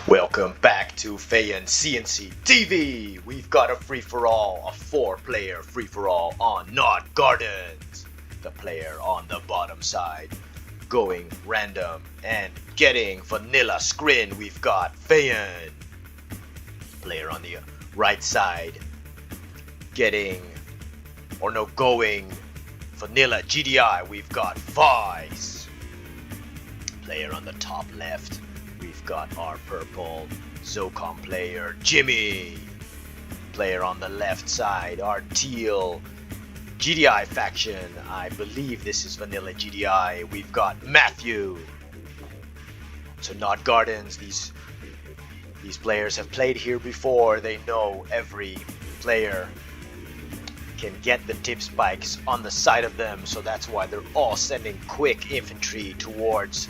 Welcome back to FeyanCnCtv. We've got a free-for-all, a 4-player free-for-all on Not Gardens. The player on the bottom side going random and getting vanilla Scrin. We've got Feyan. Player on the right side getting, going vanilla GDI. We've got Vice. Player on the top left, we've got our purple ZoCom player, Jimmy. Player on the left side, our teal GDI faction. I believe this is vanilla GDI. We've got Matthew. So Not Gardens, these players have played here before. They know every player can get the tip spikes on the side of them, so that's why they're all sending quick infantry towards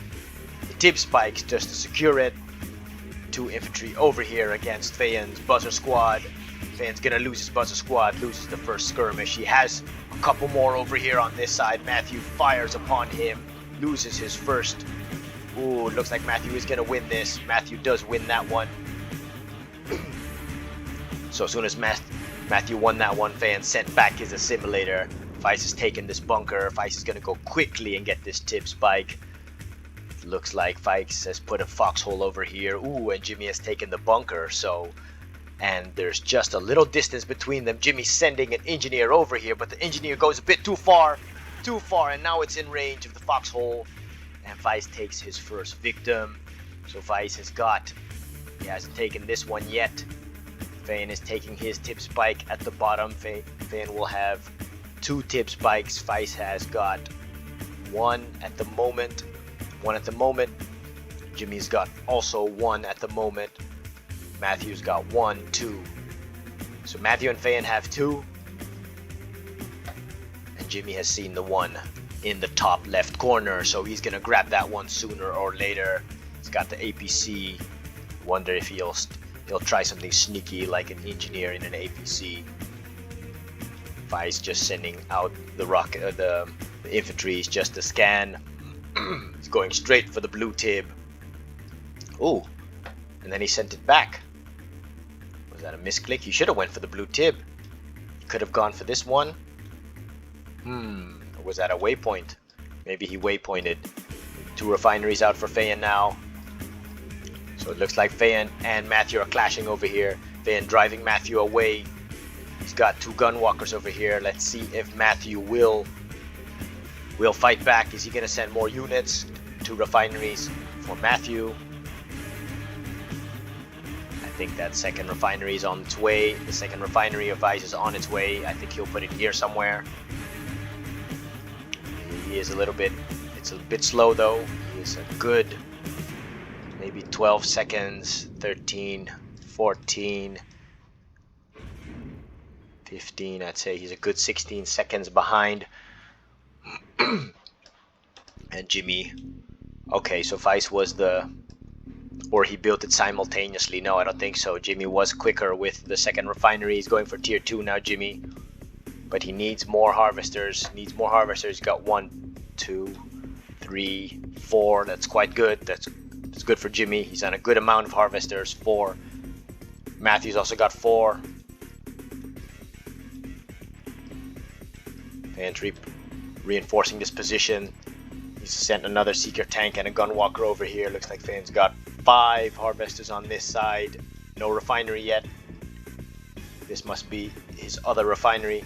the tip spikes just to secure it. 2 infantry over here against Feyan's buzzer squad. Feyan's gonna lose his buzzer squad, loses the first skirmish. He has a couple more over here on this side. Matthew fires upon him, loses his first. Ooh, looks like Matthew is gonna win this. Matthew does win that one. So as soon as Matthew won that one, Feyan sent back his assimilator. Vice has taken this bunker. Vice is gonna go quickly and get this tip spike. Looks like Vice has put a foxhole over here. Ooh, and Jimmy has taken the bunker. And there's just a little distance between them. Jimmy's sending an engineer over here, but the engineer goes a bit too far, and now it's in range of the foxhole. And Vice takes his first victim. So Vice he hasn't taken this one yet. Feyan is taking his tip spike at the bottom. Feyan will have 2 tip spikes. Vice has got one at the moment. Jimmy's got also 1 at the moment. Matthew's got 1, 2. So Matthew and Feyan have 2. And Jimmy has seen the one in the top left corner, so he's gonna grab that one sooner or later. He's got the APC. Wonder if he'll try something sneaky like an engineer in an APC. Vice just sending out the infantry just to scan. He's going straight for the blue tib. Ooh, and then he sent it back. Was that a misclick? He should have went for the blue tib. He could have gone for this one. Or was that a waypoint? Maybe he waypointed. 2 refineries out for Feyan now. So it looks like Feyan and Matthew are clashing over here. Feyan driving Matthew away. He's got 2 gunwalkers over here. Let's see if Matthew will fight back. Is he gonna send more units? 2 refineries for Matthew. I think that second refinery is on its way. The second refinery of Vice is on its way. I think he'll put it here somewhere. He is it's a bit slow though. He is a good maybe 12 seconds, 13, 14, 15. I'd say he's a good 16 seconds behind. And Jimmy, okay, so Vice was or he built it simultaneously. No, I don't think so. Jimmy was quicker with the second refinery. He's going for tier 2 now, Jimmy, but he needs more harvesters. He's got 1, 2, 3, 4. That's quite good. That's good for Jimmy. He's on a good amount of harvesters. 4. Matthew's also got 4. Infantry reinforcing this position. He's sent another seeker tank and a gunwalker over here. Looks like Feyan's got 5 harvesters on this side. No refinery yet. This must be his other refinery.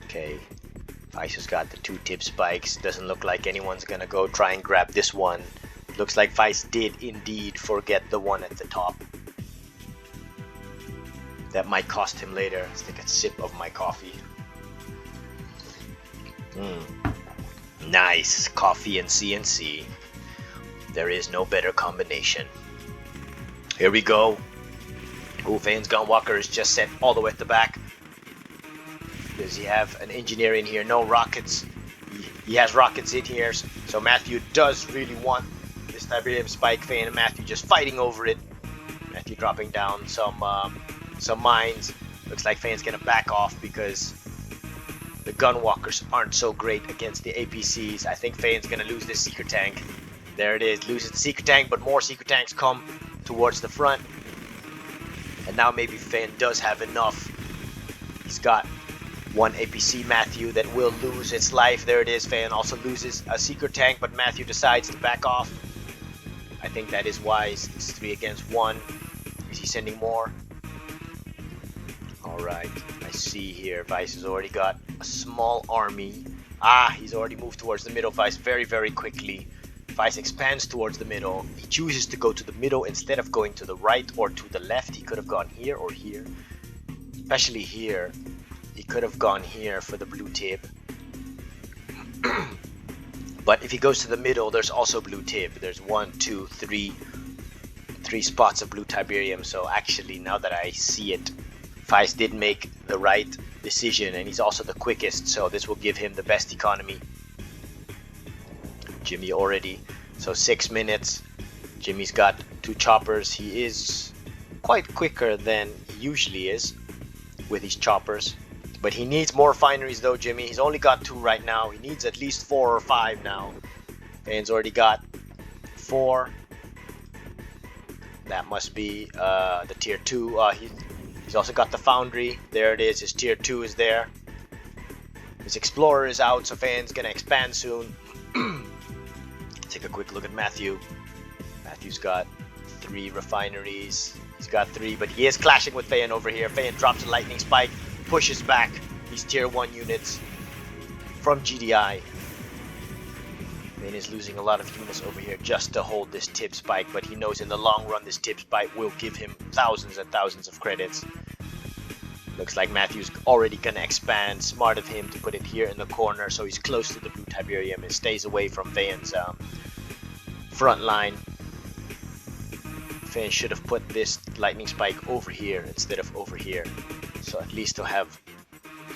Okay, Vice has got the 2 tip spikes. Doesn't look like anyone's gonna go try and grab this one. Looks like Vice did indeed forget the one at the top. That might cost him later. Let's take a sip of my coffee. Nice coffee and CNC. There is no better combination. Here we go. Feyan's gunwalker is just sent all the way at the back. Does he have an engineer in here? No rockets. He has rockets in here. So Matthew does really want this tiberium spike. Feyan and Matthew just fighting over it. Matthew dropping down some mines. Looks like Feyan's gonna back off because The gunwalkers aren't so great against the APCs. I think Feyan's gonna lose this seeker tank. There it is, loses the seeker tank, but more seeker tanks come towards the front. And now maybe Feyan does have enough. He's got one APC Matthew that will lose its life. There it is, Feyan also loses a seeker tank, but Matthew decides to back off. I think that is wise. It's 3 against 1. Is he sending more? Alright, I see here Vice has already got a small army. He's already moved towards the middle. Vice very, very quickly. Vice expands towards the middle. He chooses to go to the middle instead of going to the right or to the left. He could have gone here or here. Especially here. He could have gone here for the blue tip. But if he goes to the middle, there's also blue tip. There's 1, 2, 3 spots of blue Tiberium. So actually, now that I see it, Vice did make the right decision, and he's also the quickest, so this will give him the best economy. Jimmy already, so 6 minutes. Jimmy's got 2 choppers. He is quite quicker than he usually is with his choppers, but he needs more refineries though, Jimmy. He's only got 2 right now. He needs at least 4 or 5 now. Feyan's already got 4. That must be the tier 2. He's also got the foundry. There it is. His tier 2 is there. His explorer is out, so Feyan's gonna expand soon. Take a quick look at Matthew. Matthew's got 3 refineries. He's got 3, but he is clashing with Feyan over here. Feyan drops a lightning spike, pushes back these tier 1 units from GDI. Feyan is losing a lot of units over here just to hold this tip spike, but he knows in the long run this tip spike will give him thousands and thousands of credits. Looks like Matthew's already gonna expand. Smart of him to put it here in the corner so he's close to the blue Tiberium and stays away from Feyan's front line. Feyan should have put this lightning spike over here instead of over here, so at least to have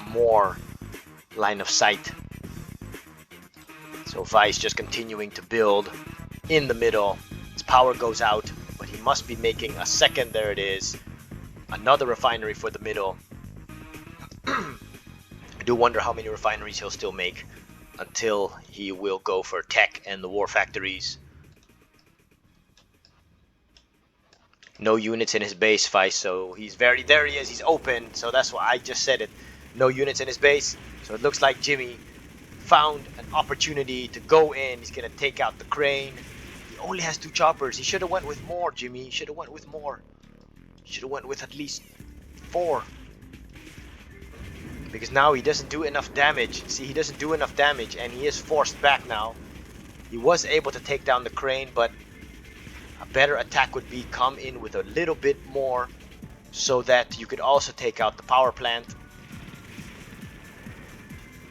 more line of sight. So Vice just continuing to build in the middle. His power goes out, but he must be making a second. There it is. Another refinery for the middle. I do wonder how many refineries he'll still make until he will go for tech and the war factories. No units in his base, Vice, so he's there he is, he's open, so that's why I just said it. No units in his base, so it looks like Jimmy found an opportunity to go in. He's gonna take out the crane. He only has 2 choppers. He should have went with more, Jimmy. He should have went with more. He should have went with at least 4. Because now he doesn't do enough damage. See, he doesn't do enough damage, and he is forced back now. He was able to take down the crane, but a better attack would be come in with a little bit more so that you could also take out the power plant.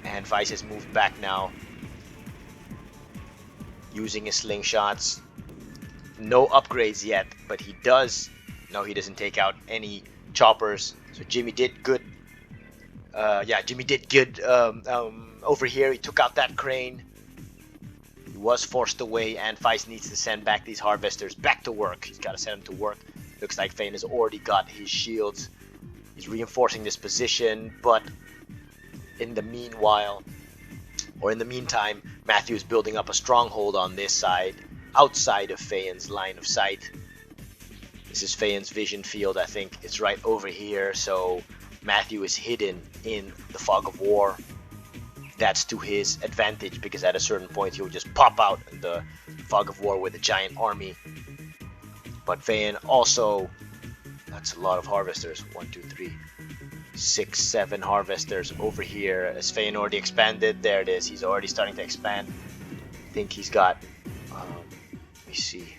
And Vice has moved back now, using his slingshots. No upgrades yet, but he does. No, he doesn't take out any choppers. So Jimmy did good. Jimmy did good over here. He took out that crane. He was forced away, and Vice needs to send back these harvesters back to work. He's got to send them to work. Looks like Feyan has already got his shields. He's reinforcing this position, but in the meanwhile, or in the meantime, Matthew is building up a stronghold on this side, outside of Feyan's line of sight. This is Feyan's vision field, I think. It's right over here, so Matthew is hidden in the fog of war. That's to his advantage, because at a certain point he will just pop out in the fog of war with a giant army. But Feyan also, that's a lot of harvesters. 1, 2, 3, 6, 7 harvesters over here. As Feyan already expanded, there it is. He's already starting to expand. I think he's got, let me see,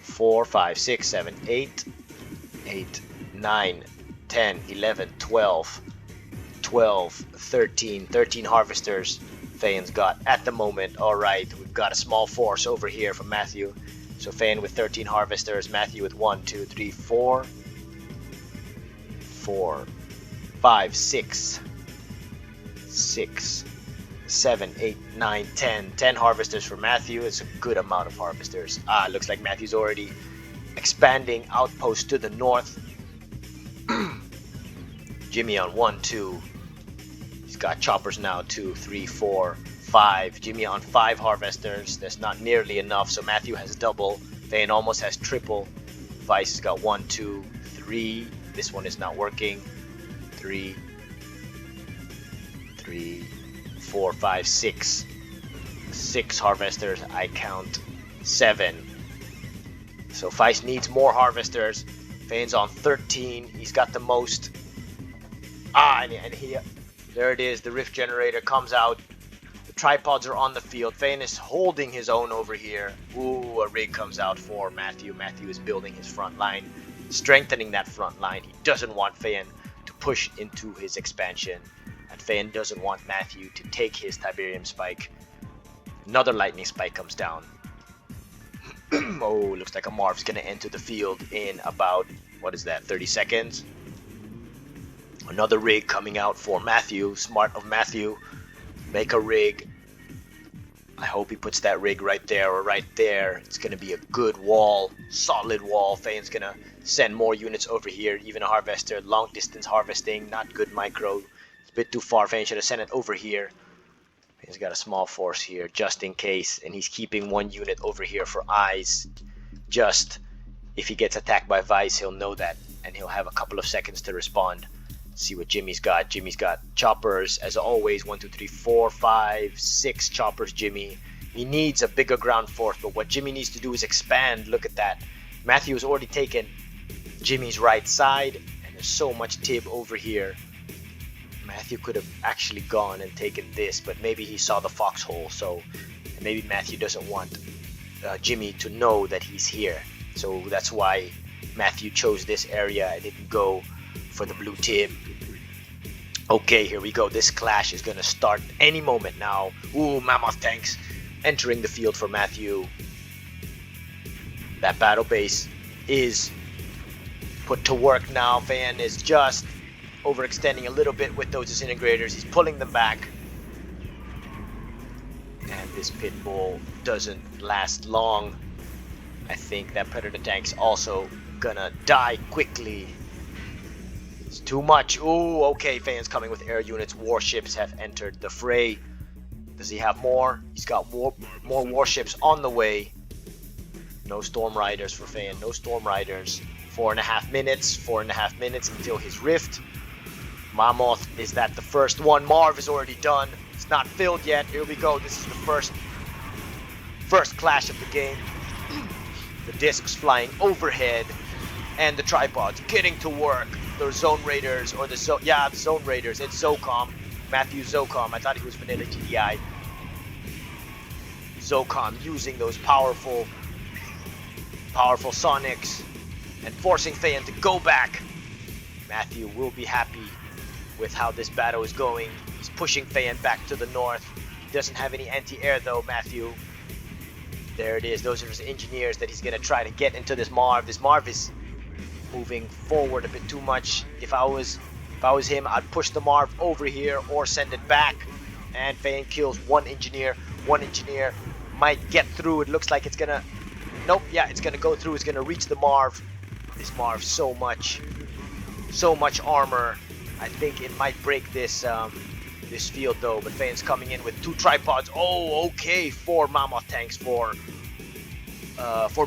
4, 5, 6, 7, 8, 9, 10, 11, 12, 13 harvesters Feyan's got at the moment. Alright, we've got a small force over here from Matthew. So Feyan with 13 harvesters, Matthew with 1, 2, 3, 4, 5, 6, 7, 8, 9, 10 harvesters for Matthew. It's a good amount of harvesters. Looks like Matthew's already expanding outposts to the north. Jimmy on 1, 2. He's got choppers now, 2, 3, 4, 5. Jimmy on 5 harvesters. That's not nearly enough, so Matthew has double. Fayan almost has triple. Vice has got 1, 2, 3. This one is not working. 3, 4, 5, 6. 6 harvesters. I count 7. So Vice needs more harvesters. Fayan's on 13. He's got the most. And here, there it is. The rift generator comes out. The tripods are on the field. Fayan is holding his own over here. Ooh, a rig comes out for Matthew. Matthew is building his front line, strengthening that front line. He doesn't want Fayan to push into his expansion, and Fayan doesn't want Matthew to take his Tiberium spike. Another lightning spike comes down. Oh, looks like a Marv's gonna enter the field in about, what is that, 30 seconds? Another rig coming out for Matthew. Smart of Matthew. Make a rig. I hope he puts that rig right there or right there. It's gonna be a good wall, solid wall. Fayan's gonna send more units over here. Even a harvester, long distance harvesting, not good micro. It's a bit too far. Fayan should have sent it over here. He's got a small force here just in case, and he's keeping 1 unit over here for eyes. Just if he gets attacked by Vice, he'll know that, and he'll have a couple of seconds to respond. See what Jimmy's got. Jimmy's got choppers as always. 1, 2, 3, 4, 5, 6 choppers. Jimmy. He needs a bigger ground force, but what Jimmy needs to do is expand. Look at that. Matthew has already taken Jimmy's right side, and there's so much Tib over here. Matthew could have actually gone and taken this, but maybe he saw the foxhole, so maybe Matthew doesn't want Jimmy to know that he's here. So that's why Matthew chose this area and didn't go for the blue Tib. Okay, here we go. This clash is gonna start any moment now. Ooh, mammoth tanks entering the field for Matthew. That battle base is put to work now. Fayan is just overextending a little bit with those disintegrators. He's pulling them back. And this pit bull doesn't last long. I think that predator tank's also gonna die quickly. It's too much. Ooh, okay, Fayan's coming with air units. Warships have entered the fray. Does he have more? He's got more warships on the way. No storm riders for Fayan. No storm riders. 4.5 minutes. 4.5 minutes until his rift. Mammoth, is that the first one? Marv is already done. It's not filled yet. Here we go. This is the first clash of the game. The discs flying overhead, and the tripods getting to work. The zone raiders, or the zone raiders. It's ZoCom. Matthew ZoCom. I thought he was vanilla GDI. ZoCom using those powerful sonics and forcing Fayan to go back. Matthew will be happy with how this battle is going. He's pushing Fayan back to the north. He doesn't have any anti-air though, Matthew. There it is. Those are his engineers that he's gonna try to get into this Marv. This Marv is moving forward a bit too much. If I was him, I'd push the Marv over here or send it back. And Fayan kills 1 engineer. 1 engineer might get through. It looks like it's gonna. Nope. Yeah, it's gonna go through. It's gonna reach the Marv. This Marv, so much armor. I think it might break this this field though. But Fayan's coming in with 2 tripods. Oh, okay. 4 mammoth tanks for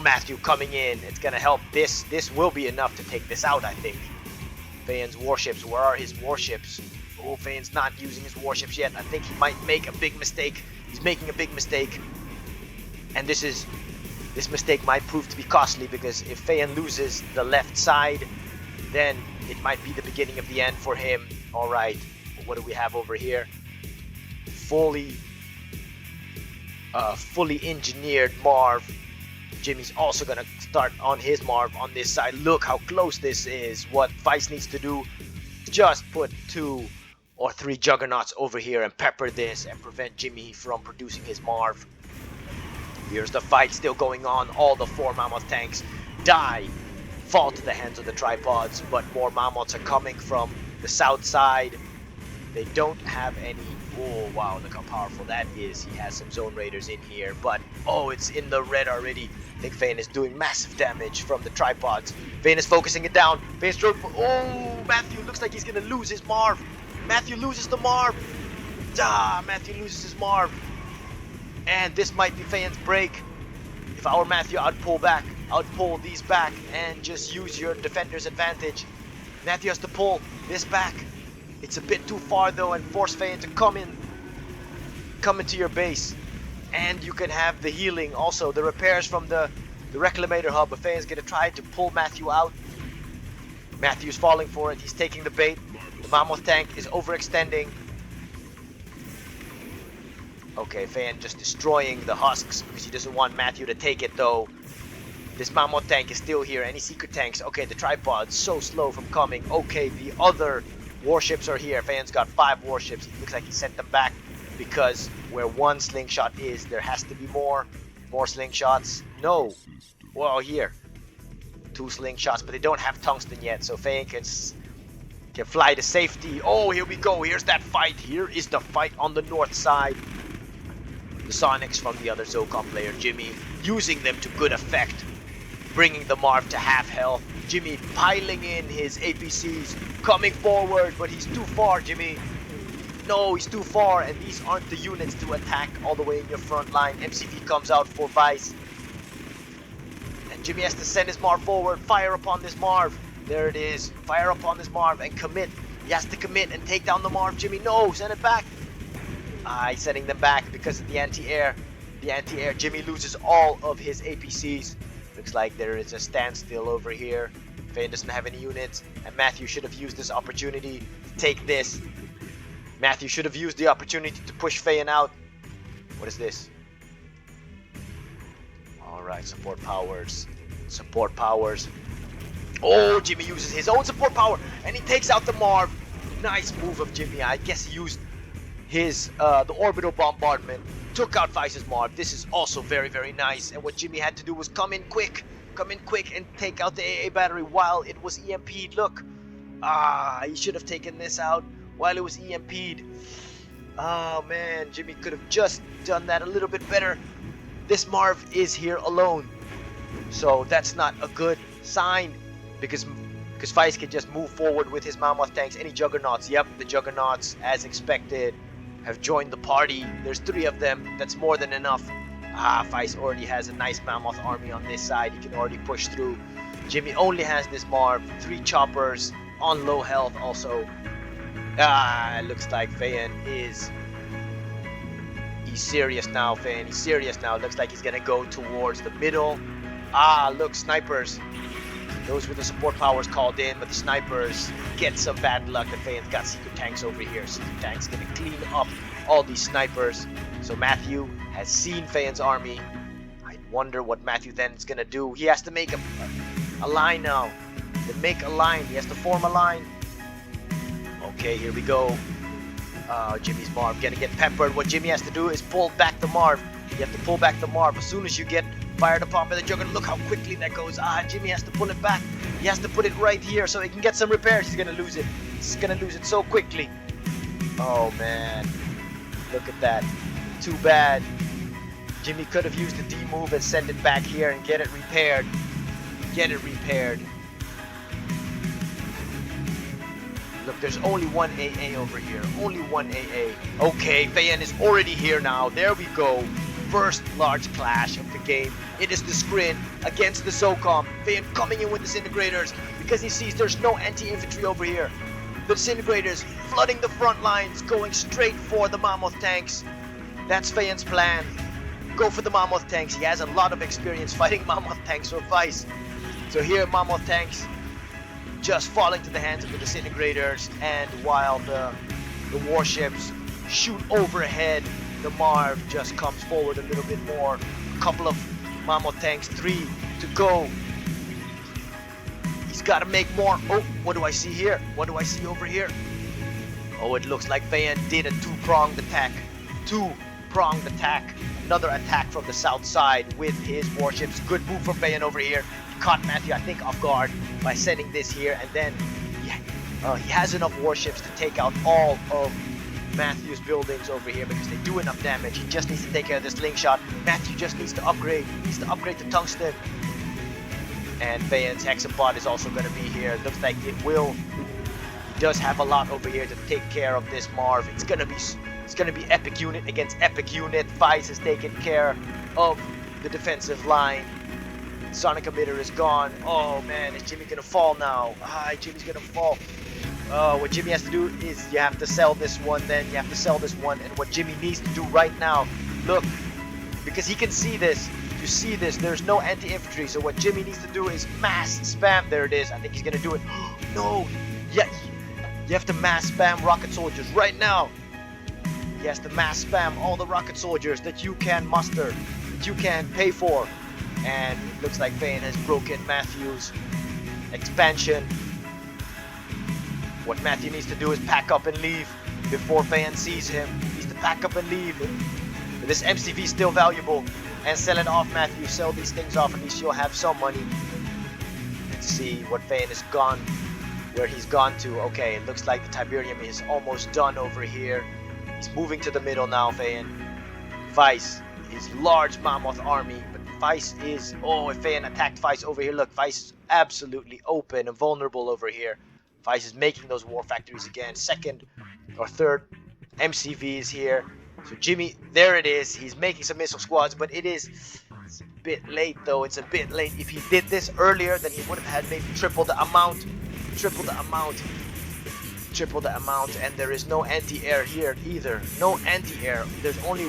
Matthew coming in. It's gonna help. This will be enough to take this out, I think. Fayan's warships. Where are his warships? Oh, Fayan's not using his warships yet. I think he might make a big mistake. He's making a big mistake, and this mistake might prove to be costly, because if Fayan loses the left side, then it might be the beginning of the end for him. All right, what do we have over here? Fully engineered Marv. Jimmy's also gonna start on his Marv on this side. Look how close this is. What Vice needs to do, just put 2 or 3 juggernauts over here and pepper this and prevent Jimmy from producing his Marv. Here's the fight still going on. All the 4 mammoth tanks fall to the hands of the tripods, but more mammoths are coming from the south side. They don't have any. Oh wow, look how powerful that is. He has some zone raiders in here, but oh, it's in the red already. I think Fayan is doing massive damage from the tripods. Fayan is focusing it down. Oh, Matthew looks like he's gonna lose his Marv. Matthew loses the Marv. Matthew loses his Marv. And this might be Feyan's break. If I were Matthew, I'd pull back. I'd pull these back and just use your defender's advantage. Matthew has to pull this back. It's a bit too far though, and force Feyan to come into your base. And you can have the healing also, the repairs from the Reclamator hub, but Feyan's gonna try to pull Matthew out. Matthew's falling for it, he's taking the bait. The Mammoth tank is overextending. Okay, Feyan just destroying the husks because he doesn't want Matthew to take it though. This Mammoth tank is still here. Any secret tanks? Okay, the tripod's so slow from coming. Okay, the other warships are here. Feyan's got 5 warships. It looks like he sent them back because where 1 slingshot is, there has to be more slingshots. No. Well, here. 2 slingshots, but they don't have tungsten yet, so Feyan can fly to safety. Oh, here we go. Here's that fight. Here is the fight on the north side. The Sonics from the other ZoCom player, Jimmy, using them to good effect, bringing the Marv to half health. Jimmy piling in his APCs, coming forward, but he's too far, Jimmy. No, he's too far, and these aren't the units to attack all the way in your front line. MCV comes out for Vice. And Jimmy has to send his Marv forward, fire upon this Marv. There it is, fire upon this Marv and commit. He has to commit and take down the Marv, Jimmy. No, send it back. He's sending them back because of the anti-air. The anti-air, Jimmy loses all of his APCs. Looks like there is a standstill over here. Feyan doesn't have any units, and Matthew should have used this opportunity to take this. Matthew should have used the opportunity to push Feyan out. What is this? Alright, support powers. Support powers. Oh, Jimmy uses his own support power, and he takes out the Marv. Nice move of Jimmy. I guess he used his the orbital bombardment, took out Vice's Marv. This is also very, very nice. And what Jimmy had to do was come in quick and take out the AA battery while it was EMP'd. Look, he should have taken this out while it was EMP'd. Oh man, Jimmy could have just done that a little bit better. This Marv is here alone, so that's not a good sign because Vice can just move forward with his Mammoth tanks. Any Juggernauts? Yep, the Juggernauts, as expected, have joined the party. There's 3 of them. That's more than enough. Vice already has a nice Mammoth army on this side. He can already push through. Jimmy only has this Marv. 3 choppers on low health also. It looks like Feyan he's serious now, Feyan. He's serious now. Looks like he's gonna go towards the middle. Look, snipers. Those were the support powers called in, but the snipers get some bad luck. The Feyan's got secret tanks over here. Secret tanks gonna clean up all these snipers. So Matthew has seen Feyan's army. I wonder what Matthew then is gonna do. He has to make a line now. To make a line, he has to form a line. Okay, here we go. Jimmy's Marv gonna get peppered. What Jimmy has to do is pull back the Marv. You have to pull back the Marv as soon as you get fired upon by the Juggernaut. Look how quickly that goes. Jimmy has to pull it back. He has to put it right here so he can get some repairs. He's gonna lose it. He's gonna lose it so quickly. Oh man, look at that. Too bad. Jimmy could have used the D move and send it back here and get it repaired. Get it repaired. Look, there's only 1 AA over here. Only 1 AA. Okay, Feyan is already here now. There we go. First large clash of the game. It is the Scrin against the ZoCom. Feyan coming in with disintegrators because he sees there's no anti-infantry over here. The disintegrators flooding the front lines, going straight for the Mammoth tanks. That's Feyan's plan. Go for the Mammoth tanks. He has a lot of experience fighting Mammoth tanks or Vice. So here, Mammoth tanks just fall into the hands of the disintegrators, and while the warships shoot overhead, the Marv just comes forward a little bit more. A couple of Mammoth tanks, 3 to go. He's got to make more. Oh, what do I see here? What do I see over here? Oh, it looks like Feyan did a 2-pronged attack. 2-pronged attack. Another attack from the south side with his warships. Good move from Feyan over here. Caught Matthew, I think, off guard by sending this here, and then he has enough warships to take out all of Matthew's buildings over here because they do enough damage. He just needs to take care of this slingshot. Matthew just needs to upgrade. He needs to upgrade to tungsten. And Feyan's hexapod is also going to be here. Looks like it will. He does have a lot over here to take care of this Marv. It's going to be It's going to be epic unit against epic unit. Vice has taken care of the defensive line. Sonic emitter is gone. Oh man, is Jimmy gonna fall now? Jimmy's gonna fall. What Jimmy has to do is you have to sell this one, then you have to sell this one, and what Jimmy needs to do right now, look, because he can see this, you see this, there's no anti-infantry, so what Jimmy needs to do is mass spam. There it is. I think he's gonna do it. No, yeah, you have to mass spam rocket soldiers right now. He has to mass spam all the rocket soldiers that you can muster, that you can pay for. And it looks like Feyan has broken Matthew's expansion. What Matthew needs to do is pack up and leave before Feyan sees him. He needs to pack up and leave. But this MCV is still valuable. And sell it off, Matthew. Sell these things off, at least you'll have some money. Let's see what Feyan has gone, where he's gone to. Okay, it looks like the Tiberium is almost done over here. He's moving to the middle now, Feyan. Vice, his large mammoth army. Vice is, if Feyan attacked Vice over here, look, Vice is absolutely open and vulnerable over here. Vice is making those war factories again. Second or third MCV is here. So Jimmy, there it is. He's making some missile squads, but it's a bit late though. It's a bit late. If he did this earlier, then he would have had maybe triple the amount, and there is no anti-air here either. No anti-air. There's only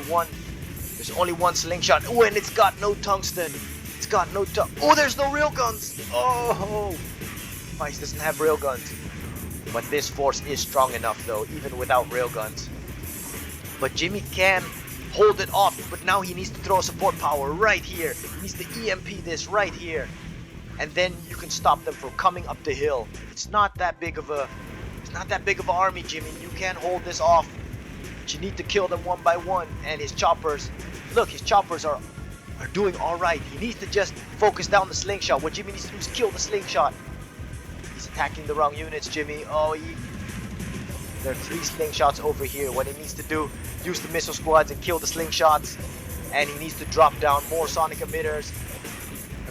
one slingshot. Oh, and it's got no tungsten. There's no railguns. Oh, Vice doesn't have railguns. But this force is strong enough though, even without railguns. But Jimmy can hold it off, but now he needs to throw support power right here. He needs to EMP this right here. And then you can stop them from coming up the hill. It's not that big of an army, Jimmy. You can hold this off. But you need to kill them one by one. And his choppers, look, his choppers are doing alright. He needs to just focus down the slingshot. What Jimmy needs to do is kill the slingshot. He's attacking the wrong units, Jimmy. There are 3 slingshots over here. What he needs to do, use the missile squads and kill the slingshots. And he needs to drop down more sonic emitters.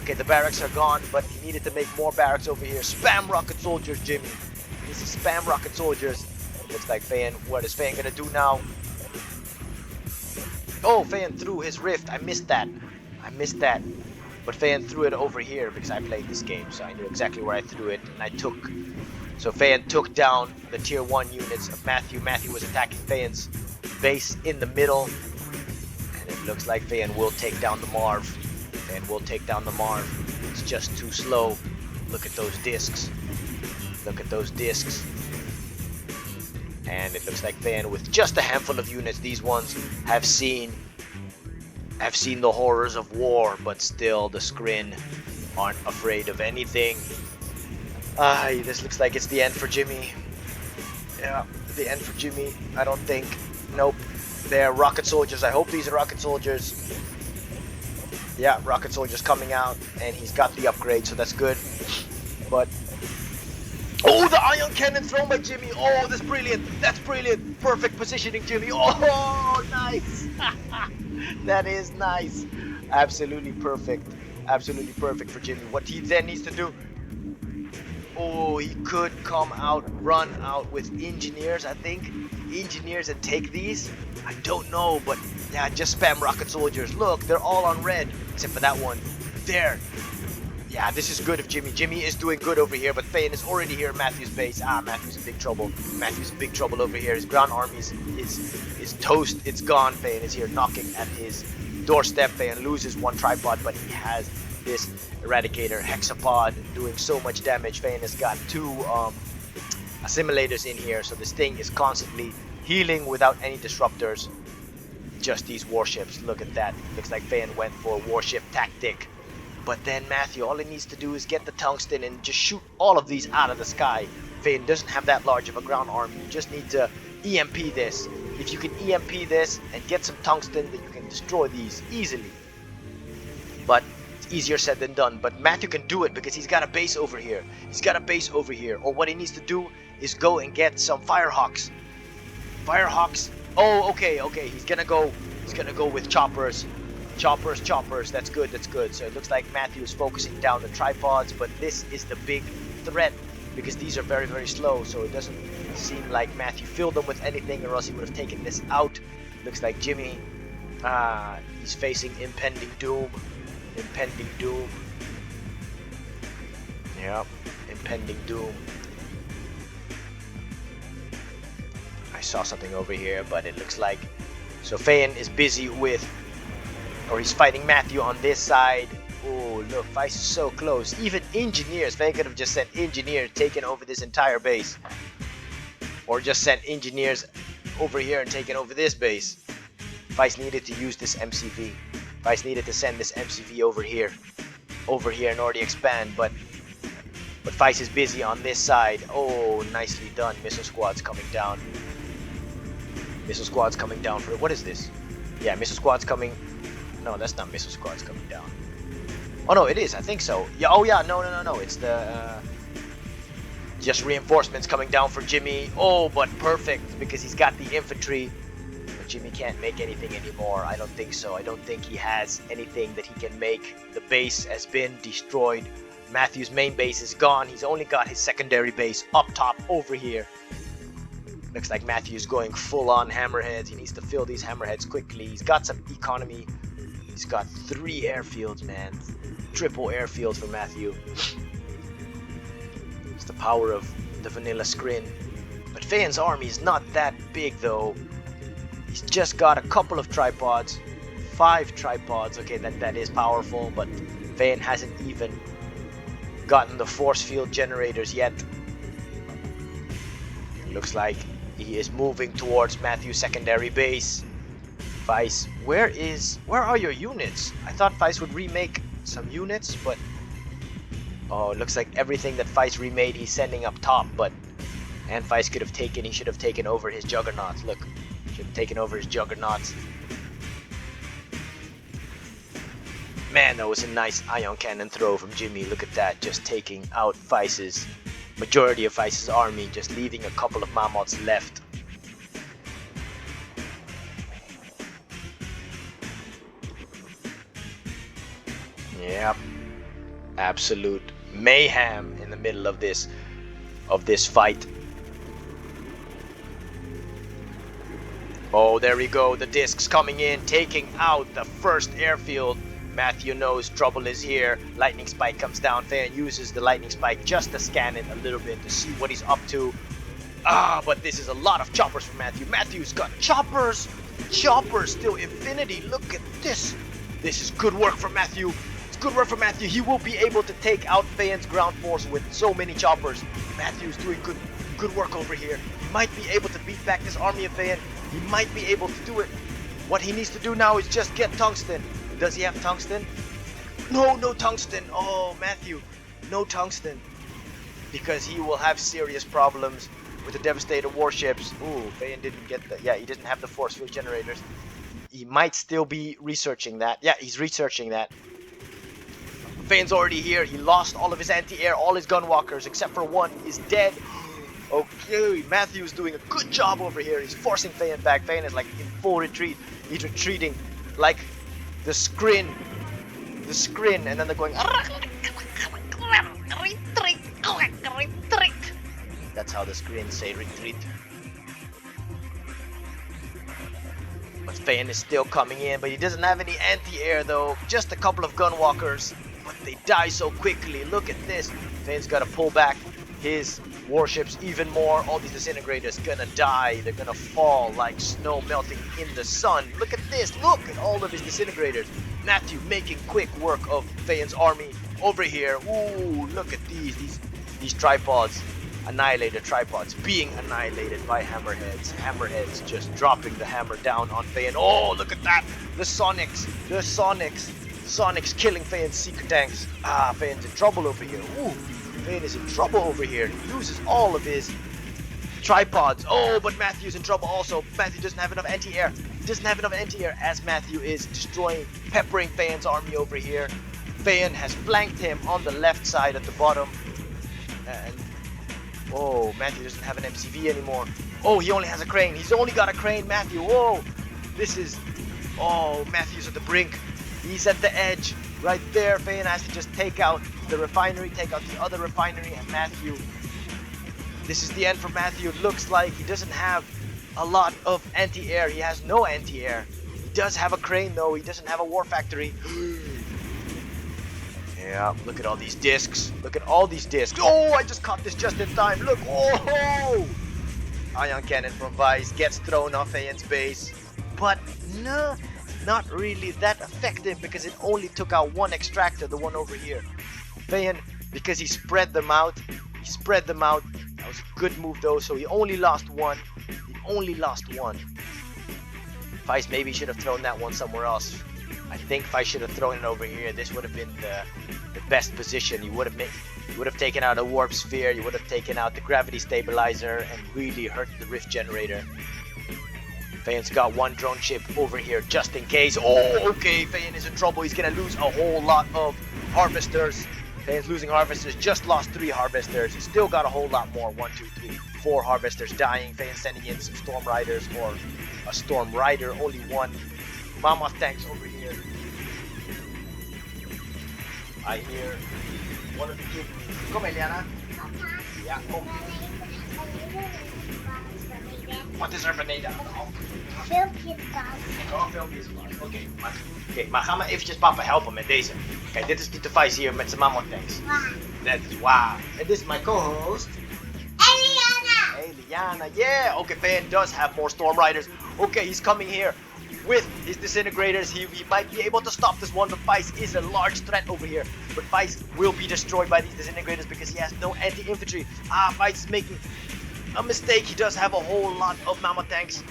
Okay, the barracks are gone, but he needed to make more barracks over here. Spam rocket soldiers, Jimmy. He needs to spam rocket soldiers. Looks like Feyan, what is Feyan gonna do now? Oh, Feyan threw his rift. I missed that. But Feyan threw it over here because I played this game, so I knew exactly where I threw it, and so Feyan took down the tier 1 units of Matthew. Matthew was attacking Feyan's base in the middle, and it looks like Feyan will take down the Marv. It's just too slow. Look at those discs. And it looks like Feyan, with just a handful of units, these ones have seen the horrors of war, but still the Scrin aren't afraid of anything. This looks like it's the end for Jimmy. Yeah, the end for Jimmy. I don't think. Nope. They're rocket soldiers. I hope these are rocket soldiers. Yeah, rocket soldiers coming out, and he's got the upgrade, so that's good. But the ion cannon thrown by Jimmy. Oh, that's brilliant. Perfect positioning, Jimmy. Oh, nice. That is nice. Absolutely perfect for Jimmy. What he then needs to do, he could run out with engineers, I think. Engineers and take these. I don't know, but yeah, just spam rocket soldiers. Look, they're all on red, except for that one. There. Yeah, this is good of Jimmy. Jimmy is doing good over here, but Feyan is already here at Matthew's base. Matthew's in big trouble. Over here. His ground army is toast. It's gone. Feyan is here knocking at his doorstep. Feyan loses 1 tripod, but he has this Eradicator Hexapod doing so much damage. Feyan has got 2 assimilators in here, so this thing is constantly healing without any disruptors. Just these warships. Look at that. Looks like Feyan went for a warship tactic. But then Matthew, all he needs to do is get the tungsten and just shoot all of these out of the sky. Feyan doesn't have that large of a ground army. You just need to EMP this. If you can EMP this and get some tungsten, then you can destroy these easily. But it's easier said than done. But Matthew can do it because he's got a base over here. Or what he needs to do is go and get some Firehawks. Oh, okay. He's gonna go with choppers. Choppers. That's good. So it looks like Matthew is focusing down the tripods, but this is the big threat because these are very, very slow. So it doesn't Seemed like Matthew filled them with anything, or else he would have taken this out. Looks like Jimmy, he's facing impending doom. Impending doom. Yep, impending doom. I saw something over here, but it looks like... So Feyan is busy with... Or he's fighting Matthew on this side. Oh, look, Vice is so close. Even engineers. Feyan could have just sent engineers taking over this entire base. Or just sent engineers over here and taken over this base. Vice needed to use this MCV. Vice needed to send this MCV over here in order to expand, but Vice is busy on this side. Oh, nicely done. Missile squad's coming down. Missile squad's coming down for... What is this? Yeah, missile squad's coming... No, that's not missile squad's coming down. Oh no, it is. I think so. Yeah. Oh yeah. No. It's the just reinforcements coming down for Jimmy. Oh, but perfect because he's got the infantry. But Jimmy can't make anything anymore. I don't think so. I don't think he has anything that he can make. The base has been destroyed. Matthew's main base is gone. He's only got his secondary base up top over here. Looks like Matthew's going full on hammerheads. He needs to fill these hammerheads quickly. He's got some economy. He's got 3 airfields, man. Triple airfield for Matthew. It's the power of the vanilla Scrin. But Feyan's army is not that big though. He's just got a couple of tripods. 5 tripods. Okay, that is powerful, but Feyan hasn't even gotten the force field generators yet. Looks like he is moving towards Matthew's secondary base. Vice, where are your units? I thought Vice would remake some units, but oh, it looks like everything that Vice remade he's sending up top, and Vice he should have taken over his juggernauts. Look, should have taken over his juggernauts. Man, that was a nice ion cannon throw from Jimmy. Look at that, just taking out majority of Vice's army, just leaving a couple of mammoths left. Yep, absolute mayhem in the middle of this fight. Oh, there we go. The discs coming in, taking out the first airfield. Matthew knows trouble is here. Lightning spike comes down. Feyan uses the lightning spike just to scan it a little bit to see what he's up to. But this is a lot of choppers for Matthew. Matthew's got choppers. Choppers, still infinity. Look at this. This is good work for Matthew. Good work for Matthew. He will be able to take out Feyan's ground force with so many choppers. Matthew's doing good work over here. He might be able to beat back this army of Feyan. He might be able to do it. What he needs to do now is just get tungsten. Does he have tungsten? No tungsten. Oh, Matthew, no tungsten. Because he will have serious problems with the devastator warships. Ooh, Feyan didn't get that. Yeah, he didn't have the force field generators. He might still be researching that. Yeah, he's researching that. Feyan's already here. He lost all of his anti-air, all his gunwalkers, except for one is dead. Okay, Matthew's doing a good job over here. He's forcing Feyan back. Feyan is like in full retreat. He's retreating like the Scrin, and then they're going. That's how the Scrin say retreat. But Feyan is still coming in, but he doesn't have any anti-air though. Just a couple of gunwalkers. But they die so quickly. Look at this. Feyan's got to pull back his warships even more. All these disintegrators gonna die. They're gonna fall like snow melting in the sun. Look at this. Look at all of his disintegrators. Matthew making quick work of Feyan's army over here. Ooh, look at these tripods. Annihilated tripods being annihilated by hammerheads. Hammerheads just dropping the hammer down on Feyan. Oh, look at that. The Sonics. Sonics killing Feyan's secret tanks. Feyan's in trouble over here. Ooh, Feyan is in trouble over here. He loses all of his tripods. Oh, but Matthew's in trouble also. Matthew doesn't have enough anti-air. He doesn't have enough anti-air as Matthew is peppering Feyan's army over here. Feyan has flanked him on the left side at the bottom. And oh, Matthew doesn't have an MCV anymore. Oh, he only has a crane. He's only got a crane, Matthew. Whoa, Matthew's at the brink. He's at the edge. Right there, Feyan has to just take out the refinery, take out the other refinery, and Matthew This is the end for Matthew. It looks like he doesn't have a lot of anti-air. He has no anti-air. He does have a crane though. He doesn't have a war factory. Yeah, look at all these discs. Look at all these discs. Oh, I just caught this just in time. Look. Oh! Ion cannon from Vice gets thrown off Feyan's base. But no, not really that effective because it only took out one extractor, the one over here. Feyan, because he spread them out. That was a good move though, so he only lost one. Vice maybe should have thrown that one somewhere else. I think Vice should have thrown it over here. This would have been the best position. You would have taken out a warp sphere, you would have taken out the gravity stabilizer and really hurt the rift generator. Feyan's got one drone ship over here just in case. Oh, okay, Feyan is in trouble. He's gonna lose a whole lot of harvesters. Feyan's losing harvesters, just lost 3 harvesters. He's still got a whole lot more. 1, 2, 3, 4 harvesters dying. Feyan's sending in some storm riders or a storm rider, only 1. Mammoth tanks over here. I hear one of the kids. Kom Eliana. Ja, kom. Wat is er beneden aan de hand? Filmpjes kan. Ik hoor filmpjes van. Oké, maar ga maar eventjes papa helpen met deze. Kijk, dit is die device hier met zijn mammoth tanks. That is wow. And this is my co-host. Eliana. Eliana, yeah. Okay, Feyan does have more storm riders. Okay, he's coming here with his disintegrators. He might be able to stop this one, but Vice is a large threat over here. But Vice will be destroyed by these disintegrators because he has no anti-infantry. Vice is making a mistake. He does have a whole lot of mammoth tanks.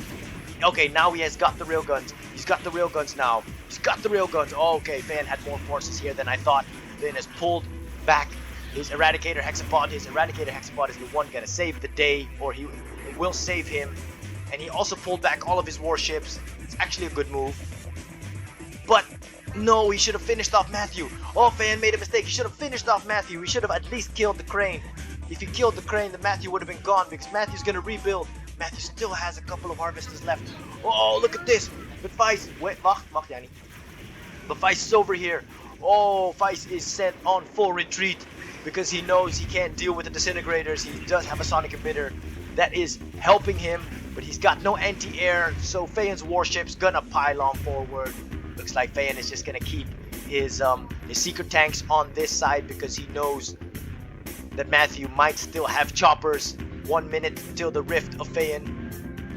Okay, now he has got the railguns. He's got the railguns now. He's got the railguns. Okay, Feyan had more forces here than I thought. Feyan has pulled back his Eradicator Hexapod. His Eradicator Hexapod is the one gonna save the day, or it will save him. And he also pulled back all of his warships. It's actually a good move. But no, he should have finished off Matthew. Oh, Feyan made a mistake. He should have finished off Matthew. He should have at least killed the crane. If he killed the crane, then Matthew would have been gone because Matthew's gonna rebuild. Matthew still has a couple of harvesters left. Oh, look at this. But Vice, wait, wacht Jannie. But Vice is over here. Oh, Vice is sent on full retreat because he knows he can't deal with the disintegrators. He does have a sonic emitter that is helping him, but he's got no anti-air, so Feyan's warship's gonna pile on forward. Looks like Feyan is just gonna keep his secret tanks on this side because he knows that Matthew might still have choppers. 1 minute till the rift of Feyan.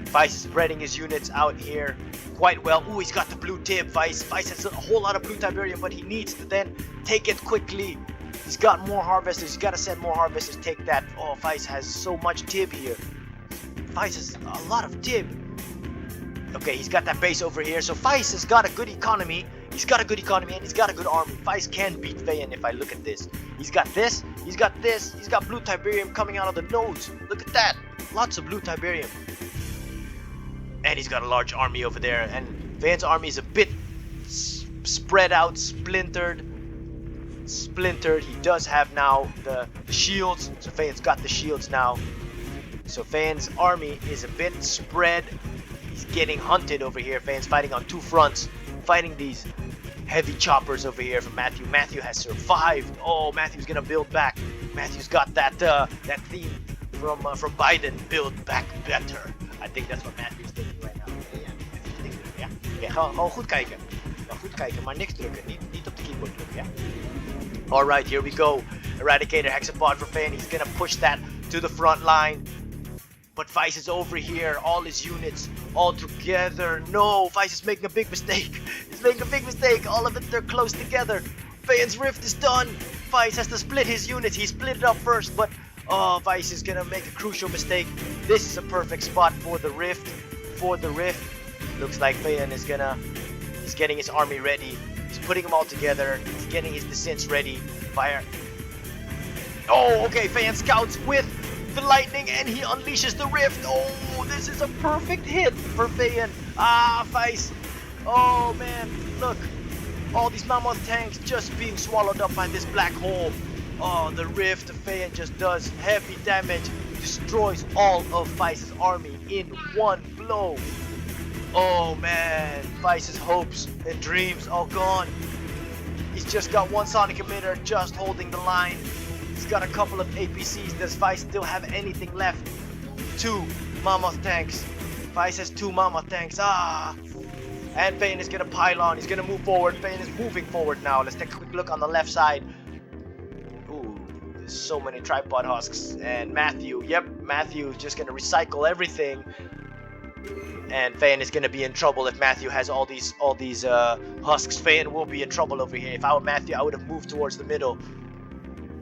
Vice is spreading his units out here quite well. Ooh, he's got the blue tib. Vice has a whole lot of blue Tiberium, but he needs to then take it quickly. He's got more harvesters. He's got to send more harvesters. Take that. Oh, Vice has so much tib here. Vice has a lot of tib. Okay, he's got that base over here. So Vice has got a good economy. He's got a good economy and he's got a good army. Vice can beat Feyan if I look at this. He's got this. He's got this. He's got blue Tiberium coming out of the nodes. Look at that. Lots of blue Tiberium. And he's got a large army over there. And Feyan's army is a bit spread out, splintered. He does have now the shields. So Feyan's got the shields now. So Feyan's army is a bit spread. He's getting hunted over here. Feyan's fighting on 2 fronts. Fighting these heavy choppers over here from Matthew. Matthew has survived. Oh, Matthew's gonna build back. Matthew's got that theme from Biden. Build back better. I think that's what Matthew's thinking right now. Ja? Ja, gewoon goed kijken. Goed kijken, maar niks drukken. Niet op de keyboard drukken, ja? Alright, here we go. Eradicator Hexapod for Feyan. He's gonna push that to the front line. But Vice is over here, all his units all together. No, Vice is making a big mistake. He's making a big mistake. All of it, they're close together. Feyan's rift is done. Vice has to split his units. He split it up first, but oh, Vice is gonna make a crucial mistake. This is a perfect spot for the rift. Looks like Feyan is he's getting his army ready. He's putting them all together. He's getting his descents ready. Fire. Oh, okay, Feyan scouts with the lightning and he unleashes the rift. Oh, this is a perfect hit for Feyan. Vice. Oh man, look. All these mammoth tanks just being swallowed up by this black hole. Oh, the rift of Feyan just does heavy damage. Destroys all of Vice's army in one blow. Oh man, Vice's hopes and dreams all gone. He's just got one sonic emitter just holding the line. He's got a couple of APCs. Does Feist still have anything left? 2 Mammoth tanks. Feist has 2 Mammoth tanks. And Feyan is gonna pile on. He's gonna move forward. Feyan is moving forward now. Let's take a quick look on the left side. Ooh, there's so many tripod husks. And Matthew, yep, Matthew is just gonna recycle everything. And Feyan is gonna be in trouble if Matthew has all these husks. Feyan will be in trouble over here. If I were Matthew, I would have moved towards the middle.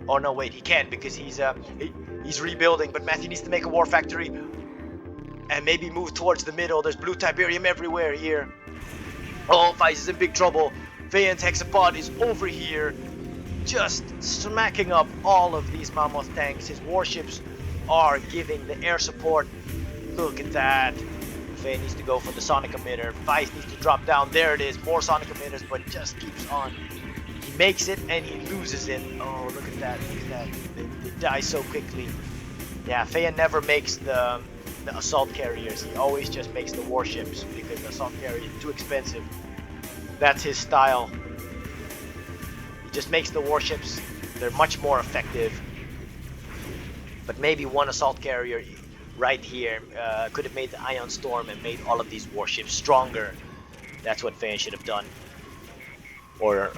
Oh no, wait, he can't because he's rebuilding. But Matthew needs to make a war factory and maybe move towards the middle. There's blue Tiberium everywhere here. Oh, Feist is in big trouble. Feyan's hexapod is over here, just smacking up all of these Mammoth tanks. His warships are giving the air support. Look at that. Feyan needs to go for the sonic emitter. Feist needs to drop down. There it is. More sonic emitters, but it just keeps on. He makes it and he loses it. Oh, look at that. Look at that. They die so quickly. Yeah, Feyan never makes the assault carriers. He always just makes the warships because the assault carrier is too expensive. That's his style. He just makes the warships. They're much more effective. But maybe one assault carrier right here could have made the Ion Storm and made all of these warships stronger. That's what Feyan should have done. Or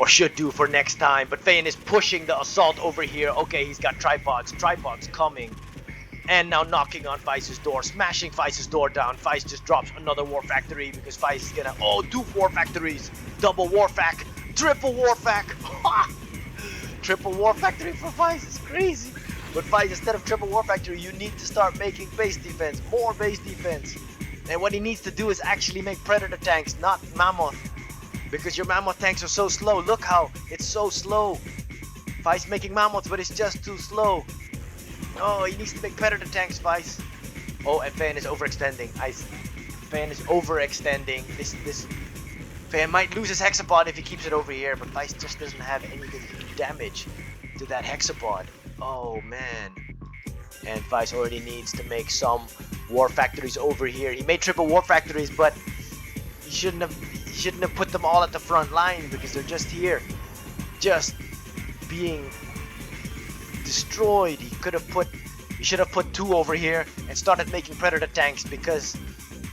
should do for next time. But Feyan is pushing the assault over here. Okay, he's got tripods. Tripods coming. And now knocking on Feist's door, smashing Feist's door down. Feist just drops another war factory because Feist is gonna, 2 war factories, double war fac, triple war fac. Triple war factory for Feist is crazy. But Feist, instead of triple war factory, you need to start making base defense, more base defense. And what he needs to do is actually make predator tanks, not mammoth, because your mammoth tanks are so slow. Look how it's so slow. Feist making mammoths, but it's just too slow. Oh, he needs to make predator tanks, Feist. Oh, and Feyan is overextending. Feyan is overextending. This Feyan might lose his hexapod if he keeps it over here, but Feist just doesn't have any damage to that hexapod. Oh man. And Feist already needs to make some war factories over here. He made triple war factories, but he shouldn't have put them all at the front line because they're just here, just being destroyed. He should have put 2 over here and started making predator tanks, because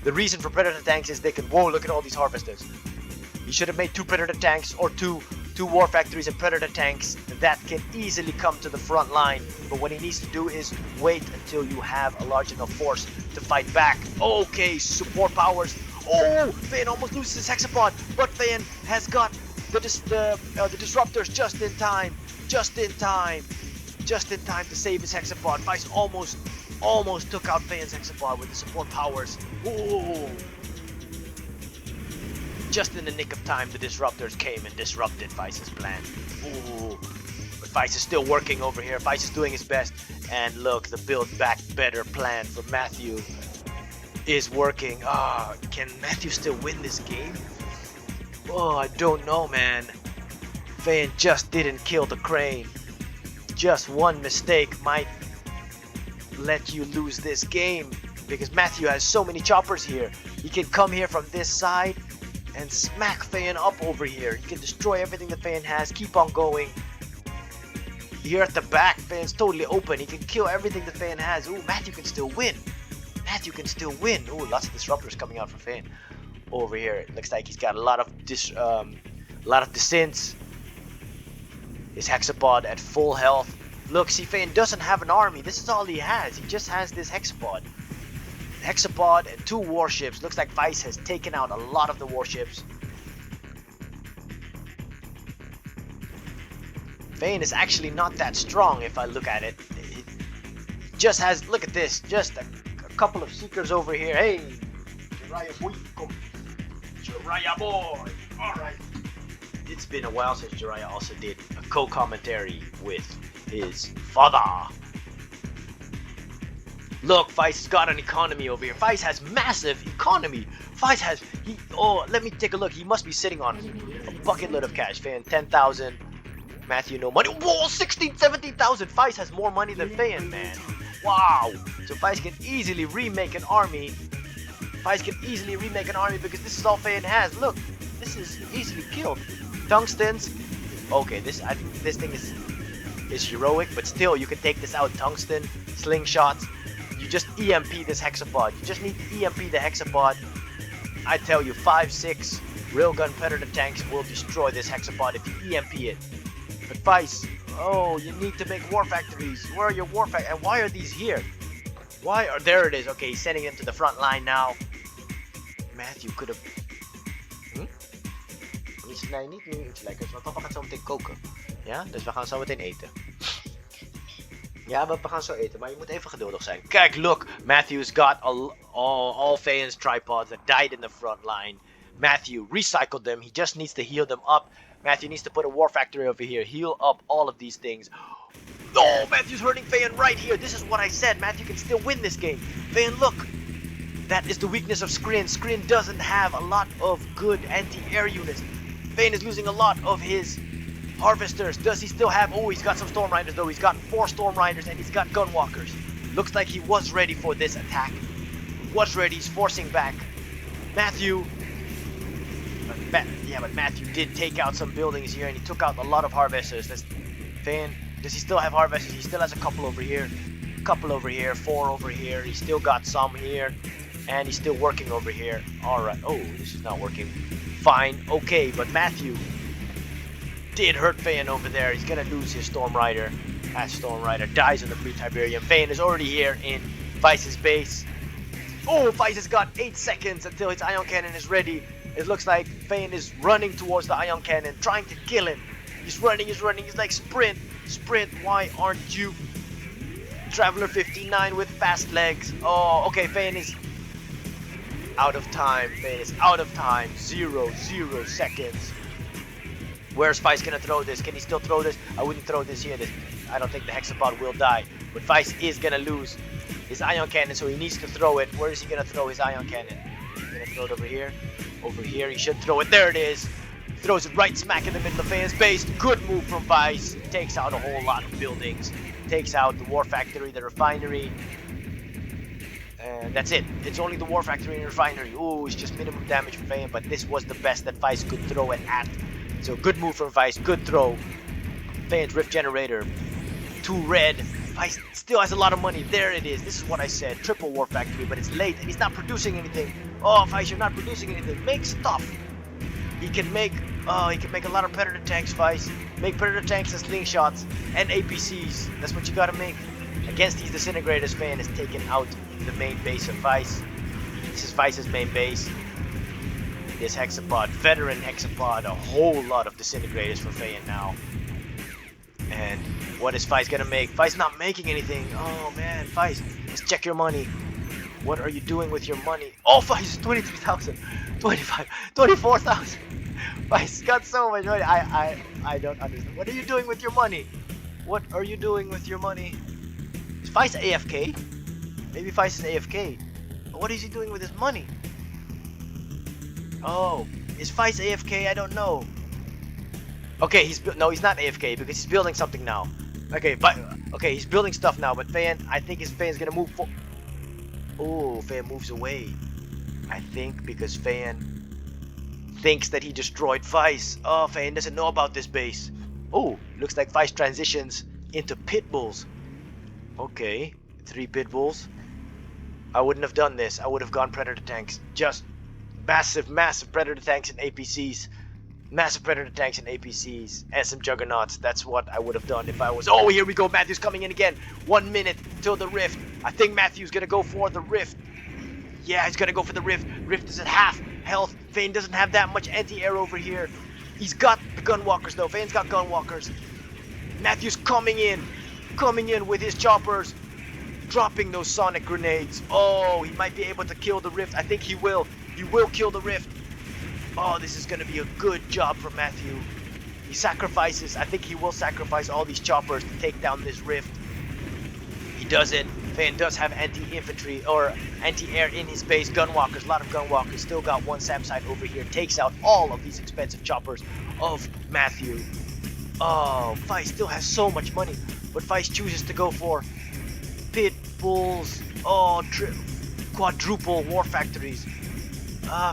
the reason for predator tanks is they can, whoa, look at all these harvesters. He should have made 2 predator tanks or two war factories and predator tanks that can easily come to the front line. But what he needs to do is wait until you have a large enough force to fight back. Okay, support powers. Oh, Feyan almost loses his hexapod, but Feyan has got the disruptors just in time. Just in time to save his hexapod. Feist almost took out Feyan's hexapod with the support powers. Ooh. Just in the nick of time, the disruptors came and disrupted Feist's plan. Ooh. But Feist is still working over here. Feist is doing his best. And look, the build back better plan for Matthew is working. Can Matthew still win this game? Oh, I don't know, man. Feyan just didn't kill the crane. Just one mistake might let you lose this game, because Matthew has so many choppers here. He can come here from this side and smack Feyan up over here. He can destroy everything that Feyan has, keep on going. Here at the back, Feyan's totally open. He can kill everything that Feyan has. Ooh, Matthew can still win. Matthew can still win. Ooh, lots of disruptors coming out for Feyan. Over here, it looks like he's got a lot of descents. His hexapod at full health. Look, see, Feyan doesn't have an army. This is all he has. He just has this hexapod. Hexapod and 2 warships. Looks like Feist has taken out a lot of the warships. Feyan is actually not that strong if I look at it. It just has, look at this, just a couple of seekers over here. Hey, Jiraiya boy, come. Jiraiya boy. Alright. It's been a while since Jiraiya also did a co-commentary with his father. Look, Feist's got an economy over here. Feist has massive economy. Feist has, let me take a look. He must be sitting on a bucket load of cash. Feyan, 10,000. Matthew, no money. Whoa, 16, 17,000. Feist has more money than Feyan, man. Wow. So Feist can easily remake an army. Feist can easily remake an army because this is all Feyan has. Look, this is easily killed. Tungstens. Okay, this thing is is heroic, but still you can take this out. Tungsten, slingshots. You just EMP this hexapod. You just need to EMP the hexapod. I tell you, 5-6 railgun predator tanks will destroy this hexapod if you EMP it. But Vice, oh, you need to make war factories. Where are your war factories? And why are these here? Why are, there it is. Okay, he's sending them to the front line now. Matthew could have... Iets nee, niet nu iets lekkers, want papa gaat zo meteen koken. Ja, dus we gaan zo meteen eten. Ja, we gaan zo eten, maar je moet even geduldig zijn. Kijk, look, Matthew's got all Feyan's tripods that died in the front line. Matthew recycled them, he just needs to heal them up. Matthew needs to put a war factory over here, heal up all of these things. Oh, Matthew's hurting Feyan right here. This is what I said, Matthew can still win this game. Feyan, look. That is the weakness of Scrin. Scrin doesn't have a lot of good anti-air units. Feyan is losing a lot of his harvesters. Does he still have... Oh, he's got some Storm Riders though. He's got 4 Storm Riders and he's got Gunwalkers. Looks like he was ready for this attack. Was ready. He's forcing back. Matthew... But Matthew did take out some buildings here and he took out a lot of harvesters. That's... Feyan, does he still have harvesters? He still has a couple over here. Couple over here. 4 over here. He still got some here. And he's still working over here. Alright. Oh, this is not working. Fine. Okay, but Matthew did hurt Feyan over there. He's gonna lose his Storm Rider. That Storm Rider dies in the Pre-Tiberium. Feyan is already here in Vice's base. Oh, Vice has got 8 seconds until his Ion Cannon is ready. It looks like Feyan is running towards the Ion Cannon, trying to kill him. He's running. He's like, sprint. Sprint. Why aren't you? Traveler 59 with fast legs. Oh, okay, Feyan is... out of time. Feyan is out of time. 0 seconds. Where's Vice gonna throw this? Can he still throw this? I wouldn't throw this here. I don't think the hexapod will die. But Vice is gonna lose his Ion Cannon, so he needs to throw it. Where is he gonna throw his Ion Cannon? He's gonna throw it over here. Over here, he should throw it. There it is. Throws it right smack in the middle of Feyan's base. Good move from Vice. Takes out a whole lot of buildings. Takes out the war factory, the refinery. And that's it. It's only the war factory and refinery. Ooh, it's just minimum damage for Feyan, but this was the best that Vice could throw it at. So good move from Vice, good throw. Feyan's Rift Generator. 2 red. Vice still has a lot of money. There it is. This is what I said. Triple war factory, but it's late and he's not producing anything. Oh, Vice, you're not producing anything. Make stuff. He can make a lot of Predator tanks, Vice. Make Predator tanks and slingshots and APCs. That's what you gotta make. Against these disintegrators, Feyan is taken out the main base of Vice. This is Vice's main base. This hexapod, veteran hexapod, a whole lot of disintegrators for Feyan now. And what is Vice gonna make? Vice not making anything. Oh man, Vice, let's check your money. What are you doing with your money? Oh, Vice, 23,000, 25, 24,000. Vice got so much money. I don't understand. What are you doing with your money? What are you doing with your money? Is Vice AFK? Maybe Vice is AFK. What is he doing with his money? Oh, is Vice AFK? I don't know. Okay, no, he's not AFK because he's building something now. Okay, but okay, he's building stuff now. But Feyan, I think Feyan's gonna move for. Oh, Feyan moves away. I think because Feyan thinks that he destroyed Vice. Oh, Feyan doesn't know about this base. Oh, looks like Vice transitions into pit bulls. Okay, 3 pit bulls. I wouldn't have done this. I would have gone Predator tanks. Just massive Predator tanks and APCs. Massive Predator tanks and APCs. And some Juggernauts. That's what I would have done if I was... Oh, here we go. Matthew's coming in again. 1 minute till the Rift. I think Matthew's going to go for the Rift. Yeah, he's going to go for the Rift. Rift is at half health. Feyan doesn't have that much anti-air over here. He's got the Gunwalkers though. Feyan's got Gunwalkers. Matthew's coming in. Coming in with his choppers. Dropping those sonic grenades. Oh, he might be able to kill the Rift. I think he will. He will kill the Rift. Oh, this is going to be a good job for Matthew. He sacrifices. I think he will sacrifice all these choppers to take down this Rift. He does it. Feyan does have anti-infantry or anti-air in his base. Gunwalkers, a lot of Gunwalkers. Still got 1 SAM site over here. Takes out all of these expensive choppers of Matthew. Oh, Vice still has so much money. But Vice chooses to go for pit bulls. Oh, quadruple war factories.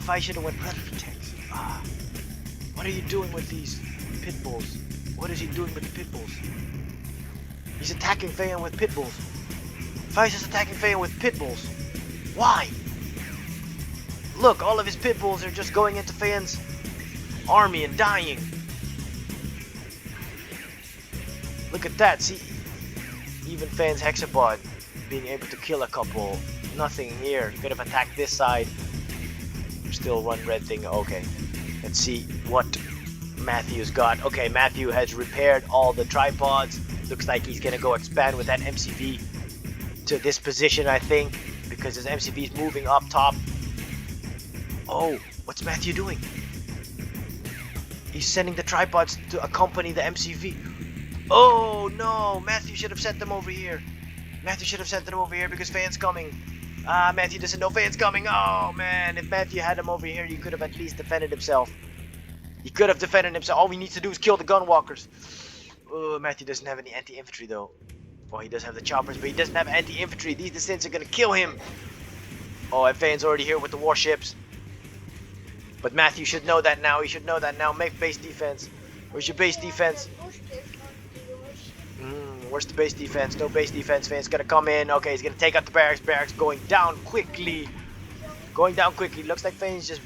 Vice should have went Predator tanks. What are you doing with these pit bulls? What is he doing with the pit bulls? He's attacking Feyan with pit bulls. Feist is attacking Feyan with pit bulls. Why? Look, all of his pit bulls are just going into Feyan's army and dying. Look at that. See, even Feyan's hexapod being able to kill a couple. Nothing here. He could have attacked this side. Still one red thing. Okay, let's see what Matthew's got. Okay, Matthew has repaired all the tripods. Looks like he's gonna go expand with that MCV to this position, I think, because his MCV is moving up top. Oh, what's Matthew doing? He's sending the tripods to accompany the MCV. Oh no, Matthew should have sent them over here. Matthew should have sent them over here because Feyan's coming. Ah, Matthew doesn't know Feyan's coming. Oh man, if Matthew had him over here, he could have at least defended himself. He could have defended himself. All we need to do is kill the gunwalkers. Oh, Matthew doesn't have any anti-infantry though. Oh, he does have the choppers, but he doesn't have anti-infantry. These descents are gonna kill him. Oh, and Feyan's already here with the warships. But Matthew should know that now. He should know that now. Make base defense. Where's your base defense? Where's the base defense? No base defense. Feyan's gonna come in. Okay, he's gonna take out the barracks. Barracks going down quickly. Going down quickly. Looks like Feyan's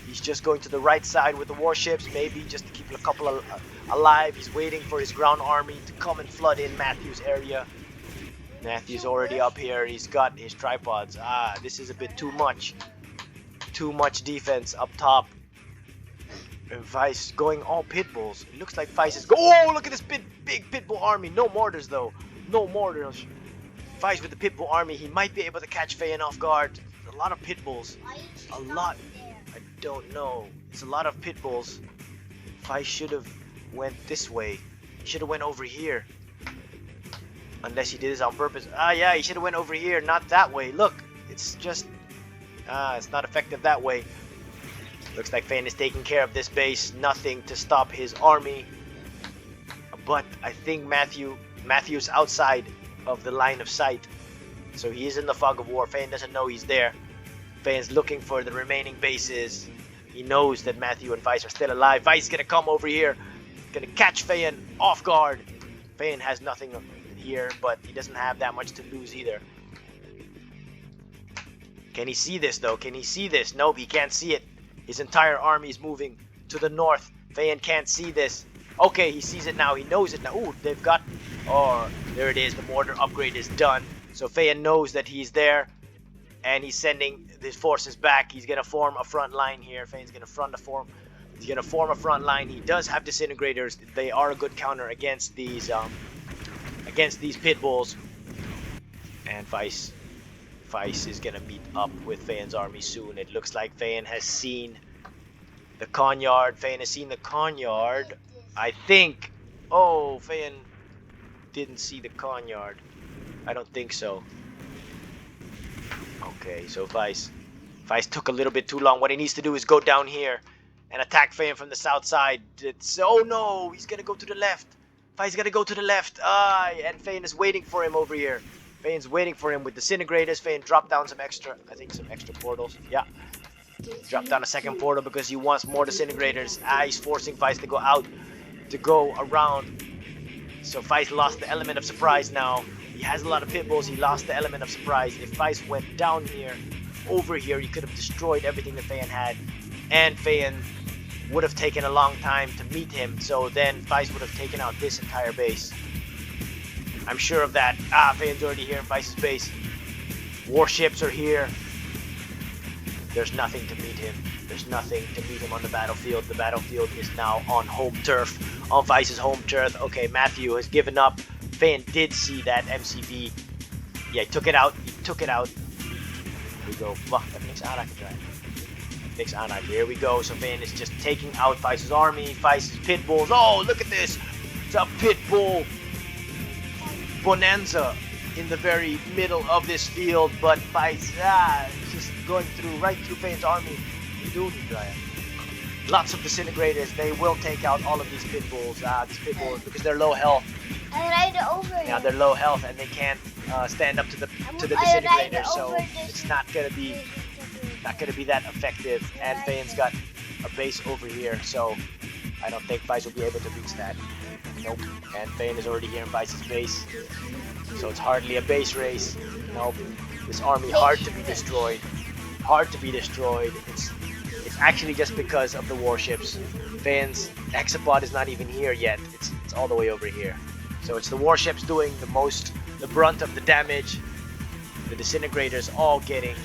he's just going to the right side with the warships. Maybe just to keep a couple alive. He's waiting for his ground army to come and flood in Matthew's area. Matthew's already up here. He's got his tripods. Ah, this is a bit too much. Too much defense up top. Vice going all pit bulls. It looks like Vice is oh, look at this big pit bull army. No mortars though. No mortars. Vice with the pit bull army. He might be able to catch Feyan off guard. A lot of pit bulls. A lot. I don't know. It's a lot of pit bulls. Vice should have went this way. He should have went over here. Unless he did this on purpose. Ah, yeah, he should have went over here, not that way. Look, it's just it's not effective that way. Looks like Feyan is taking care of this base. Nothing to stop his army. But I think Matthew's outside of the line of sight. So he is in the fog of war. Feyan doesn't know he's there. Feyan's looking for the remaining bases. He knows that Matthew and Vice are still alive. Vice is gonna come over here. Gonna catch Feyan off guard. Feyan has nothing here, but he doesn't have that much to lose either. Can he see this though? Can he see this? Nope, he can't see it. His entire army is moving to the north. Feyan can't see this. Okay, he sees it now. He knows it now. Ooh, they've got... Oh, there it is. The mortar upgrade is done. So Feyan knows that he's there. And he's sending his forces back. He's going to form a front line here. Feyan's going to He's going to form a front line. He does have disintegrators. They are a good counter against these pit bulls. And Vice is gonna meet up with Feyan's army soon. It looks like Feyan has seen the Conyard. Feyan has seen the Conyard. I think. Oh, Feyan didn't see the Conyard. I don't think so. Okay, so Vice took a little bit too long. What he needs to do is go down here and attack Feyan from the south side. Oh no, he's gonna go to the left. Vice gotta go to the left. And Feyan is waiting for him over here. Feyan's waiting for him with disintegrators. Feyan dropped down some extra portals. Yeah. Dropped down a second portal because he wants more disintegrators. He's forcing Vice to go out, to go around. So Vice lost the element of surprise now. He has a lot of pit bulls. He lost the element of surprise. If Vice went down here, over here, he could have destroyed everything that Feyan had. And Feyan would have taken a long time to meet him. So then Vice would have taken out this entire base. I'm sure of that. Feyan's already here in Vice's base. Warships are here. There's nothing to meet him. There's nothing to meet him on the battlefield. The battlefield is now on home turf. On Vice's home turf. Okay, Matthew has given up. Feyan did see that MCV. Yeah, he took it out. Here we go. Here we go. So Feyan is just taking out Vice's army. Vice's pit bulls. Oh, look at this. It's a pit bull bonanza in the very middle of this field, but Vice just going right through Feyan's army. Lots of disintegrators. They will take out all of these pit bulls. These pit bulls, because they're low health. Yeah, they're low health and they can't stand up to the disintegrators, so it's not gonna be that effective. And Feyan's got a base over here, so I don't think Vice will be able to reach that. Nope. And Fayan is already here in Vice's base. So it's hardly a base race. Nope. This army hard to be destroyed. Hard to be destroyed. It's actually just because of the warships. Fayan's hexapod is not even here yet. It's all the way over here. So it's the warships doing the brunt of the damage. The disintegrators all gaining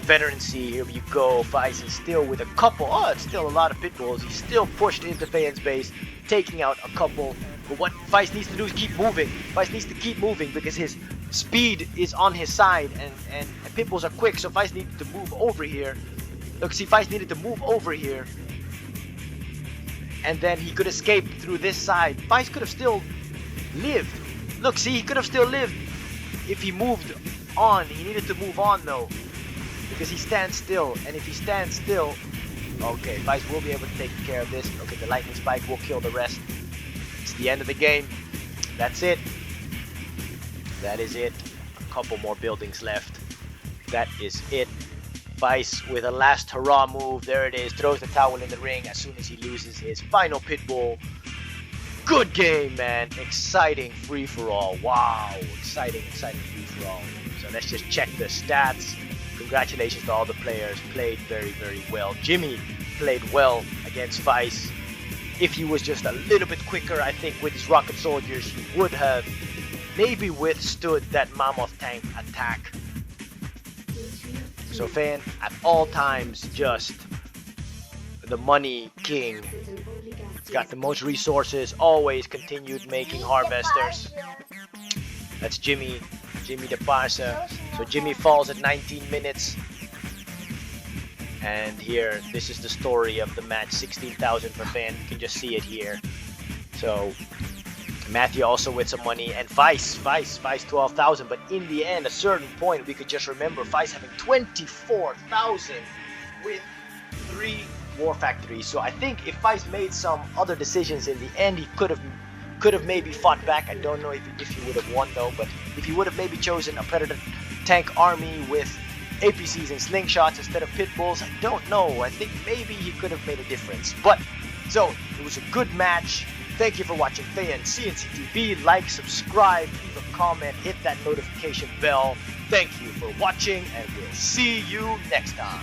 veterancy. Here you go. Vice is still with a couple. Oh, it's still a lot of pit bulls. He's still pushed into Fayan's base, taking out a couple. But what Vice needs to do is keep moving. Vice needs to keep moving because his speed is on his side, and pit bulls are quick. So Vice needed to move over here. Look, see, Vice needed to move over here, and then he could escape through this side. Vice could have still lived. Look, see, he could have still lived if he moved on. He needed to move on though, because he stands still, and if he stands still, okay, Vice will be able to take care of this. Okay, the lightning spike will kill the rest. It's the end of the game. That's it. That is it. A couple more buildings left. That is it. Vice with a last hurrah move. There it is. Throws the towel in the ring as soon as he loses his final pit bull. Good game, man. Exciting free-for-all. Wow. Exciting free-for-all. So let's just check the stats. Congratulations to all the players. Played very, very well. Jimmy played well against Vice. If he was just a little bit quicker, I think with his rocket soldiers, he would have maybe withstood that mammoth tank attack. So Fayan, at all times, just the money king. He's got the most resources, always continued making harvesters. That's Jimmy the Parsa. So Jimmy falls at 19 minutes. And here, this is the story of the match. 16,000 for Fayan. You can just see it here. So Matthew also with some money, and Vice 12,000. But in the end, a certain point, we could just remember Vice having 24,000 with 3 war factories. So I think if Vice made some other decisions in the end, he could have maybe fought back. I don't know if he would have won though, but if he would have maybe chosen a Predator tank army with APCs and slingshots instead of pit bulls, I don't know. I think maybe he could have made a difference. But so it was a good match. Thank you for watching FeyanCnCtv. Like, subscribe, leave a comment, hit that notification bell. Thank you for watching, and we'll see you next time.